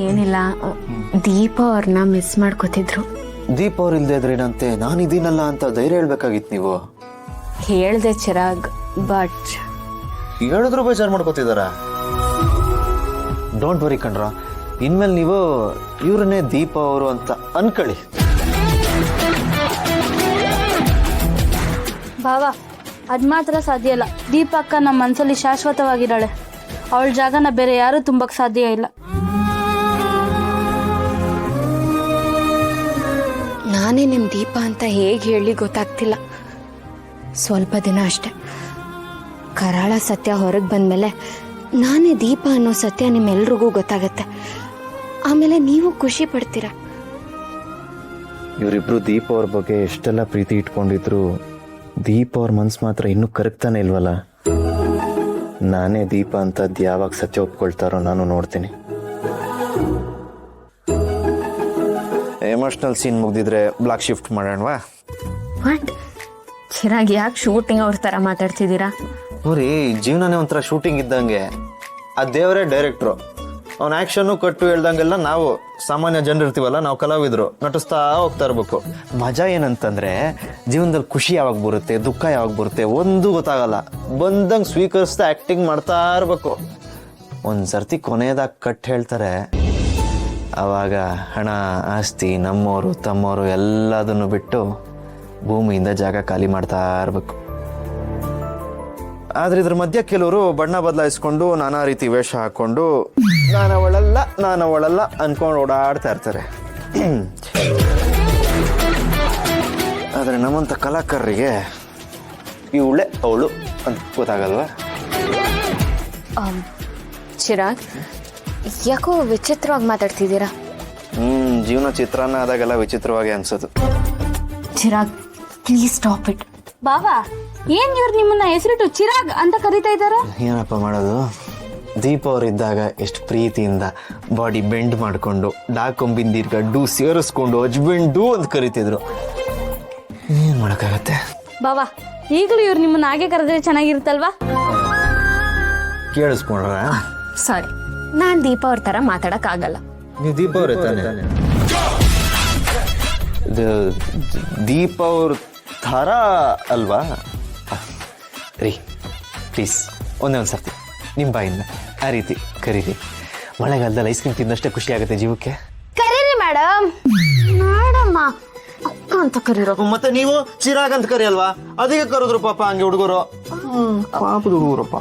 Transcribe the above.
ಏನಿಲ್ಲ, ದೀಪ ಅವ್ರನ್ನ ಮಿಸ್ ಮಾಡ್ಕೋತಿದ್ರು. ದೀಪ ಅವ್ರು ಇಲ್ದೇ ಇದ್ರೇನಂತೆ, ನಾನು ಇದೀನಲ್ಲ ಅಂತ ಧೈರ್ಯ ಹೇಳ್ಬೇಕಾಗಿತ್ತು ನೀವು. ಹೇಳ್ದೆ ಚಿರಾಗ್, ಬಟ್ ಹೇಳಿದ್ರು ಬೇಜಾರು ಮಾಡ್ಕೋತಿದಾರ. ಡೋಂಟ್ ವರಿ ಕಣ್ರ, ಇನ್ಮೇಲೆ ನೀವು ಇವ್ರನ್ನೇ ದೀಪ ಅವರು ಅಂತ ಅನ್ಕೊಳ್ಳಿ. ಬಾವಾ, ಅದು ಮಾತ್ರ ಸಾಧ್ಯ ಇಲ್ಲ. ದೀಪ ಅಕ್ಕ ನಮ್ಮ ಮನಸ್ಸಲ್ಲಿ ಶಾಶ್ವತವಾಗಿದ್ದಾಳೆ. ಅವಳ ಜಾಗನ ಬೇರೆ ಯಾರೂ ತುಂಬಕ್ಕೆ ಸಾಧ್ಯ ಇಲ್ಲ. ನಾನೇ ನಿಮ್ಮ ದೀಪ ಅಂತ ಹೇಗೆ ಹೇಳಿ ಗೊತ್ತಾಗ್ತಿಲ್ಲ. ಸ್ವಲ್ಪ ದಿನ ಅಷ್ಟೆ, ಕರಾಳ ಸತ್ಯ ಹೊರಗೆ ಬಂದಮೇಲೆ ನಾನೇ ದೀಪ ಅನ್ನೋ ಸತ್ಯ ನಿಮ್ಮೆಲ್ರಿಗೂ ಗೊತ್ತಾಗತ್ತೆ. ಆಮೇಲೆ ನೀವು ಖುಷಿ ಪಡ್ತೀರಾ. ಇವರಿಬ್ರು ದೀಪ ಅವ್ರ ಬಗ್ಗೆ ಎಷ್ಟೆಲ್ಲ ಪ್ರೀತಿ ಇಟ್ಕೊಂಡಿದ್ರು, ದೀಪ ಅವ್ರ ಮನ್ಸು ಮಾತ್ರ ಇನ್ನೂ ಕರಗ್ತಾನೆ ಇಲ್ವಲ್ಲ. ನಾನೇ ದೀಪ ಅಂತದ್ದು ಯಾವಾಗ ಸತ್ಯ ಒಪ್ಕೊಳ್ತಾರೋ ನಾನು ನೋಡ್ತೀನಿ. ಎಮೋಷ್ನಲ್ ಸೀನ್ ಮುಗ್ದಿದ್ರೆ ಬ್ಲಾಕ್ ಶಿಫ್ಟ್ ಮಾಡೋಣವಾ? ವಾಟ್ ಚಿರಾಗ್, ಯಾಕೆ ಶೂಟಿಂಗ್ ಅವ್ರ ಥರ ಮಾತಾಡ್ತಿದ್ದೀರಾ? ನೋರಿ, ಜೀವನನೇ ಒಂಥರ ಶೂಟಿಂಗ್ ಇದ್ದಂಗೆ. ಆ ದೇವರೇ ಡೈರೆಕ್ಟ್ರು. ಅವ್ನ ಆ್ಯಕ್ಷನ್ನು ಕಟ್ಟು ಹೇಳ್ದಂಗೆಲ್ಲ ನಾವು ಸಾಮಾನ್ಯ ಜನರು ಇರ್ತೀವಲ್ಲ, ನಾವು ಕಲಾವಿದರು ನಟಿಸ್ತಾ ಹೋಗ್ತಾ ಇರ್ಬೇಕು. ಮಜಾ ಏನಂತಂದ್ರೆ, ಜೀವನದಲ್ಲಿ ಖುಷಿ ಯಾವಾಗ ಬರುತ್ತೆ, ದುಃಖ ಯಾವಾಗ ಬರುತ್ತೆ ಒಂದು ಗೊತ್ತಾಗಲ್ಲ. ಬಂದಂಗೆ ಸ್ವೀಕರಿಸ್ತಾ ಆ್ಯಕ್ಟಿಂಗ್ ಮಾಡ್ತಾ ಇರ್ಬೇಕು. ಒಂದು ಸರ್ತಿ ಕೊನೆಯದಾಗ ಕಟ್ ಹೇಳ್ತಾರೆ, ಆವಾಗ ಹಣ, ಆಸ್ತಿ, ನಮ್ಮವರು ತಮ್ಮವರು ಎಲ್ಲದನ್ನು ಬಿಟ್ಟು ಭೂಮಿಯಿಂದ ಜಾಗ ಖಾಲಿ ಮಾಡ್ತಾ ಇರ್ಬೇಕು. ಆದ್ರೆ ಇದ್ರ ಮಧ್ಯೆ ಕೆಲವರು ಬಣ್ಣ ಬದಲಾಯಿಸ್ಕೊಂಡು ನಾನಾ ರೀತಿ ವೇಷ ಹಾಕೊಂಡು ನಾನವಳಲ್ಲ ಅನ್ಕೊಂಡು ಓಡಾಡ್ತಾ ಇರ್ತಾರೆ. ಆದ್ರೆ ನಮ್ಮಂತ ಕಲಾಕಾರರಿಗೆ ಇವಳೆ ಅವಳು ಅಂತ ಗೊತ್ತಾಗಲ್ವಾ? ಚಿರಾಗ್, ಯಾಕೋ ವಿಚಿತ್ರವಾಗಿ ಮಾತಾಡ್ತಿದ್ದೀರಾ? ಜೀವನ ಚಿತ್ರಾನ್ನ ಆದಾಗೆಲ್ಲ ವಿಚಿತ್ರವಾಗಿ ಅನ್ಸೋದು. Chirag, please stop it. ಬಾವಾ, ಏನ್ ಇವ್ರು ನಿಮ್ಮನ್ನ ಹೆಸರಿಟ್ಟು ಚಿರಾಗ್ ಅಂತ ಕರೀತಾ ಇದ್ದಾರ? ಏನಪ್ಪ ಮಾಡೋದು? ದೀಪ ಅವರಿದ್ದಾಗ ಎಷ್ಟು ಪ್ರೀತಿಯಿಂದ ಬಾಡಿ ಬೆಂಡ್ ಮಾಡ್ಕೊಂಡು ಡಾಕೊಂಬಿಂದಿರ್ ಗಡ್ಡು ಸೇರಿಸ್ಕೊಂಡು ಹಜ್ಬೆಂಡು ಅಂತ ಕರಿತಿದ್ರು. ಏನ್ ಮಾಡಕ್ಕಾಗತ್ತೆ? ಬಾವಾ, ಈಗಲೂ ಇವ್ರು ನಿಮ್ಮನ್ನ ಹಾಗೆ ಕರೆದ್ರೆ ಚೆನ್ನಾಗಿರುತ್ತಲ್ವಾ? ಕೇಳಿಸ್ಕೊಂಡ್ರ? ಸಾರಿ, ನಾನ್ ದೀಪ ಅವ್ರ ಥರ ಮಾತಾಡಕ್ ಆಗಲ್ಲ. ನೀವು ದೀಪ ಅವ್ರ ತಾನೆ? ದೀಪ ಅವ್ರ ಥರ ಅಲ್ವಾ? ರೀ ಪ್ಲೀಸ್, ಒಂದೇ ಒಂದು ಸರ್ತಿ ನಿಮ್ಮ ಬಾಯಿಂದ ಆ ರೀತಿ ಕರೀರಿ. ಮಳೆಗಾಲದಲ್ಲಿ ಐಸ್ ಕ್ರೀಮ್ ತಿಂದಷ್ಟೇ ಖುಷಿ ಆಗುತ್ತೆ ಜೀವಕ್ಕೆ. ಕರೀರಿ ಮೇಡಮ್. ಮೇಡಮ್ಮ ಅಕ್ಕ ಅಂತ ಕರೀರೋ. ಮತ್ತೆ ನೀವು ಚಿರಾಗ್ ಅಂತ ಕರಿ ಅಲ್ವಾ? ಅದಕ್ಕೆ ಕರೆದ್ರು ಪಾಪ ಹಂಗೆ ಹುಡುಗರು. ಪಾಪದ ಹುಡುಗರಪ್ಪ.